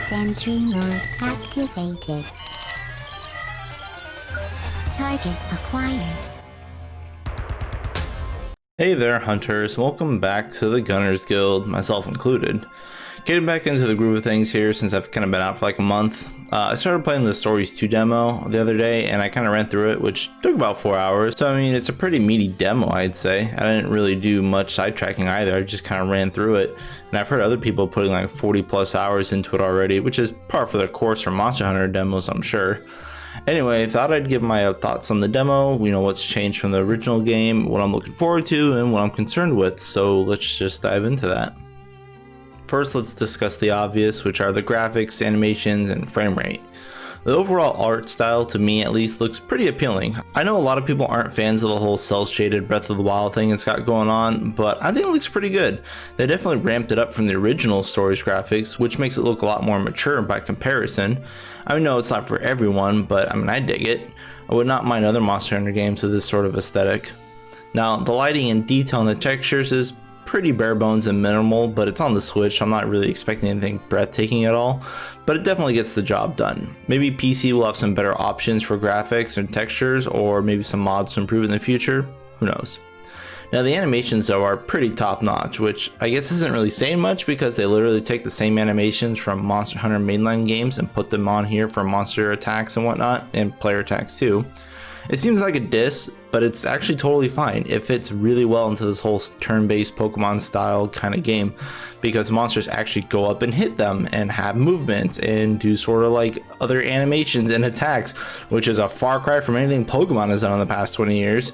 Sentry mode activated. Target acquired. Hey there, hunters. Welcome back to the Gunners Guild, myself included. Getting back into the groove of things here since I've kind of been out for like a month. I started playing the Stories 2 demo the other day and I kind of ran through it, which took about 4 hours. So I mean, it's a pretty meaty demo, I'd say. I didn't really do much sidetracking either. I just kind of ran through it. And I've heard other people putting like 40 plus hours into it already, which is par for the course for Monster Hunter demos, I'm sure. Anyway, thought I'd give my thoughts on the demo, you know, what's changed from the original game, what I'm looking forward to, and what I'm concerned with. So let's just dive into that. First, let's discuss the obvious, which are the graphics, animations, and frame rate. The overall art style, to me at least, looks pretty appealing. I know a lot of people aren't fans of the whole cel-shaded Breath of the Wild thing it's got going on, but I think it looks pretty good. They definitely ramped it up from the original Stories graphics, which makes it look a lot more mature by comparison. I know it's not for everyone, but I mean, I dig it. I would not mind other Monster Hunter games with this sort of aesthetic. Now, the lighting and detail in the textures is pretty bare bones and minimal, but it's on the Switch, so I'm not really expecting anything breathtaking at all, but it definitely gets the job done. Maybe PC will have some better options for graphics and textures, or maybe some mods to improve in the future, who knows. Now the animations though are pretty top notch, which I guess isn't really saying much because they literally take the same animations from Monster Hunter mainline games and put them on here for monster attacks and whatnot, and player attacks too. It seems like a diss, but it's actually totally fine. It fits really well into this whole turn-based Pokemon style kind of game because monsters actually go up and hit them and have movements and do sort of like other animations and attacks, which is a far cry from anything Pokemon has done in the past 20 years.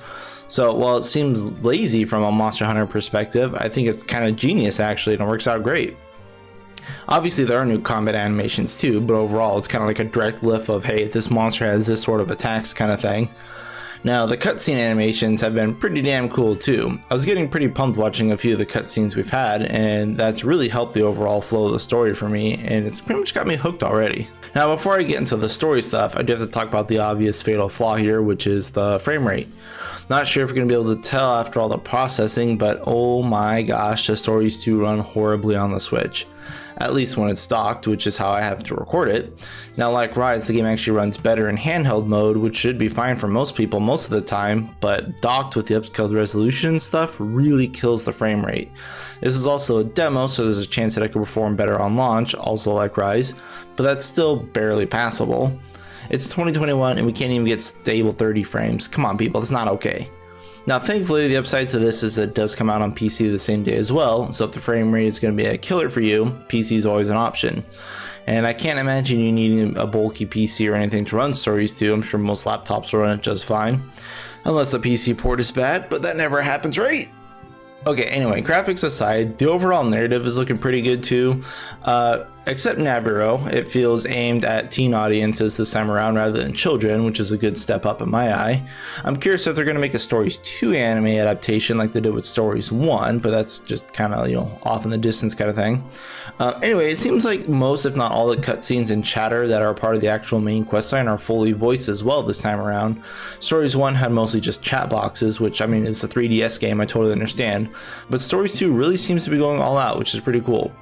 So while it seems lazy from a Monster Hunter perspective, I think it's kind of genius actually, and it works out great. Obviously there are new combat animations too, but overall it's kind of like a direct lift of, hey, this monster has this sort of attacks kind of thing. Now the cutscene animations have been pretty damn cool too. I was getting pretty pumped watching a few of the cutscenes we've had, and that's really helped the overall flow of the story for me, and it's pretty much got me hooked already. Now before I get into the story stuff, I do have to talk about the obvious fatal flaw here, which is the frame rate. Not sure if you're going to be able to tell after all the processing, but oh my gosh, the Stories 2 run horribly on the Switch. At least when it's docked, which is how I have to record it. Now like Rise, the game actually runs better in handheld mode, which should be fine for most people most of the time, but docked with the upscaled resolution and stuff really kills the frame rate. This is also a demo, so there's a chance that I could perform better on launch, also like Rise, but that's still barely passable. It's 2021 and we can't even get stable 30 frames. Come on people, that's not okay. Now thankfully the upside to this is that it does come out on PC the same day as well, so if the frame rate is going to be a killer for you, PC is always an option. And I can't imagine you needing a bulky PC or anything to run Stories 2. I'm sure most laptops will run it just fine. Unless the PC port is bad, but that never happens, right? Okay, anyway, graphics aside, the overall narrative is looking pretty good too. Except Naviro, it feels aimed at teen audiences this time around rather than children, which is a good step up in my eye. I'm curious if they're going to make a Stories 2 anime adaptation like they did with Stories 1, but that's just kind of, you know, off in the distance kind of thing. Anyway, it seems like most, if not all, the cutscenes and chatter that are part of the actual main questline are fully voiced as well this time around. Stories 1 had mostly just chat boxes, which, I mean, it's a 3DS game, I totally understand. But Stories 2 really seems to be going all out, which is pretty cool.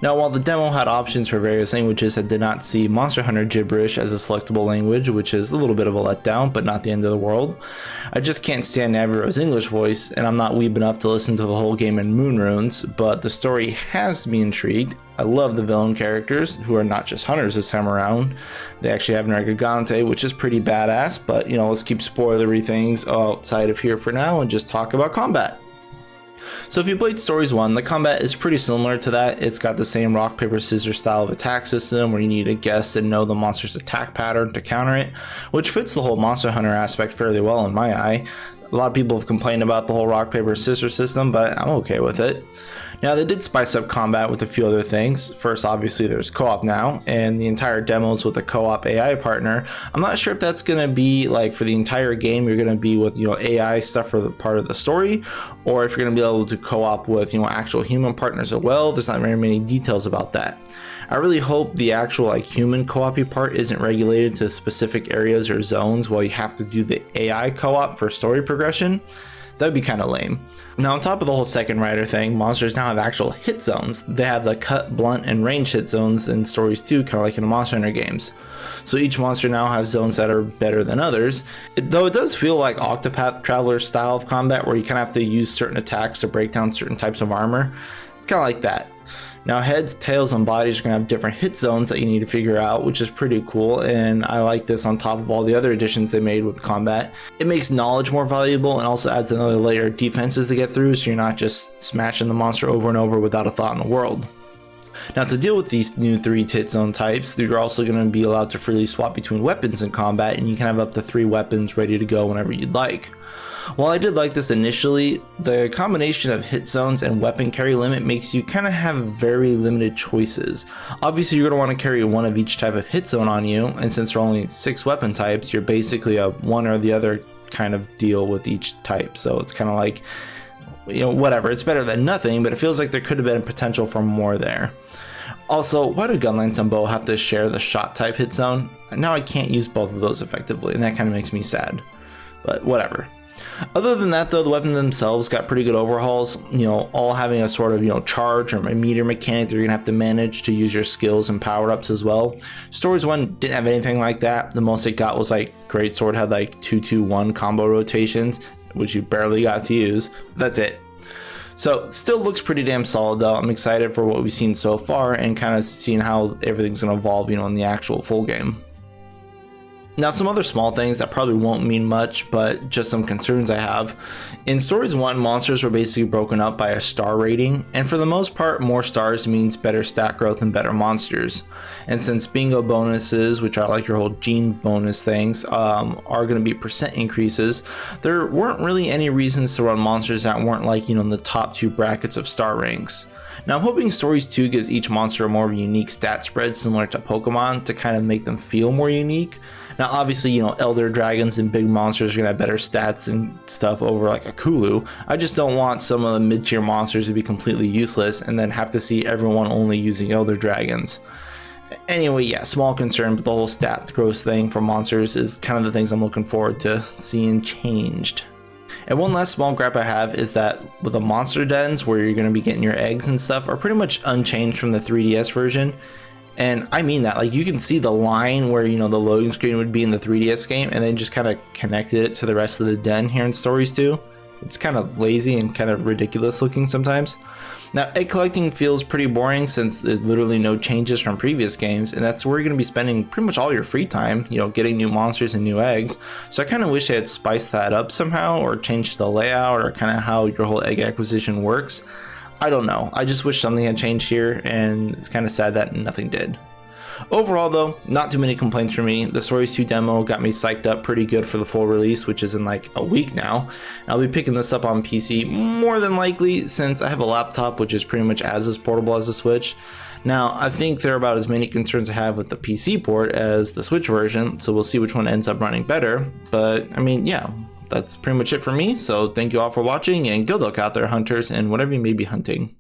Now, while the demo had options for various languages, I did not see Monster Hunter Gibberish as a selectable language, which is a little bit of a letdown, but not the end of the world. I just can't stand Naviro's English voice, and I'm not weeb enough to listen to the whole game in Moon Runes, but the story has me intrigued. I love the villain characters, who are not just hunters this time around. They actually have Nergigante, which is pretty badass, but, you know, let's keep spoilery things outside of here for now and just talk about combat. So if you played Stories 1, the combat is pretty similar to that. It's got the same rock, paper, scissors style of attack system where you need to guess and know the monster's attack pattern to counter it, which fits the whole Monster Hunter aspect fairly well in my eye. A lot of people have complained about the whole rock, paper, scissors system, but I'm okay with it. Now they did spice up combat with a few other things. First, obviously there's co-op now, and the entire demos with a co-op AI partner. I'm not sure if that's going to be like for the entire game you're going to be with, you know, AI stuff for the part of the story, or if you're going to be able to co-op with, you know, actual human partners as well. There's not very many details about that. I really hope the actual like human co-op part isn't regulated to specific areas or zones while you have to do the AI co-op for story progression. That'd be kind of lame. Now, on top of the whole second rider thing, monsters now have actual hit zones. They have the cut, blunt, and range hit zones in Stories 2, kind of like in the Monster Hunter games. So each monster now has zones that are better than others, though it does feel like Octopath Traveler's style of combat, where you kind of have to use certain attacks to break down certain types of armor. It's kind of like that. Now, heads, tails, and bodies are going to have different hit zones that you need to figure out, which is pretty cool, and I like this on top of all the other additions they made with combat. It makes knowledge more valuable and also adds another layer of defenses to get through, so you're not just smashing the monster over and over without a thought in the world. Now, to deal with these new 3 hit zone types, you're also going to be allowed to freely swap between weapons in combat, and you can have up to 3 weapons ready to go whenever you'd like. While I did like this initially, the combination of hit zones and weapon carry limit makes you kind of have very limited choices. Obviously, you're going to want to carry one of each type of hit zone on you, and since there are only 6 weapon types, you're basically a one or the other kind of deal with each type. So it's kind of like, you know, whatever. It's better than nothing, but it feels like there could have been potential for more there. Also, why do gunlance and bow have to share the shot type hit zone? Now I can't use both of those effectively, and that kind of makes me sad. But whatever. Other than that, though, the weapons themselves got pretty good overhauls, you know, all having a sort of, you know, charge or meter mechanic that you're gonna have to manage to use your skills and power-ups as well. Stories 1 didn't have anything like that. The most it got was like Greatsword had like 2-2-1 combo rotations, which you barely got to use. That's it. So still looks pretty damn solid though. I'm excited for what we've seen so far and kind of seeing how everything's gonna evolve, you know, in the actual full game. Now, some other small things that probably won't mean much, but just some concerns I have. In Stories 1, monsters were basically broken up by a star rating, and for the most part, more stars means better stat growth and better monsters. And since bingo bonuses, which are like your whole gene bonus things, are going to be percent increases, there weren't really any reasons to run monsters that weren't like, you know, in the top 2 brackets of star ranks. Now, I'm hoping Stories 2 gives each monster a more unique stat spread similar to Pokemon to kind of make them feel more unique. Now, obviously, you know, elder dragons and big monsters are gonna have better stats and stuff over like a Kulu. I just don't want some of the mid-tier monsters to be completely useless and then have to see everyone only using elder dragons. Anyway, yeah, small concern, but the whole stat growth thing for monsters is kind of the things I'm looking forward to seeing changed. And one last small gripe I have is that with the monster dens where you're going to be getting your eggs and stuff are pretty much unchanged from the 3DS version. And I mean that, like, you can see the line where, you know, the loading screen would be in the 3DS game and then just kind of connected it to the rest of the den here in Stories 2. It's kind of lazy and kind of ridiculous looking sometimes. Now, egg collecting feels pretty boring since there's literally no changes from previous games, and that's where you're going to be spending pretty much all your free time, you know, getting new monsters and new eggs. So I kind of wish they had spiced that up somehow or changed the layout or kind of how your whole egg acquisition works. I don't know. I just wish something had changed here, and it's kind of sad that nothing did. Overall, though, not too many complaints for me. The Stories 2 demo got me psyched up pretty good for the full release, which is in like a week now. I'll be picking this up on PC more than likely since I have a laptop which is pretty much as portable as the Switch. Now, I think there are about as many concerns I have with the PC port as the Switch version, so we'll see which one ends up running better. But, I mean, yeah, that's pretty much it for me. So thank you all for watching, and good luck out there, hunters, and whatever you may be hunting.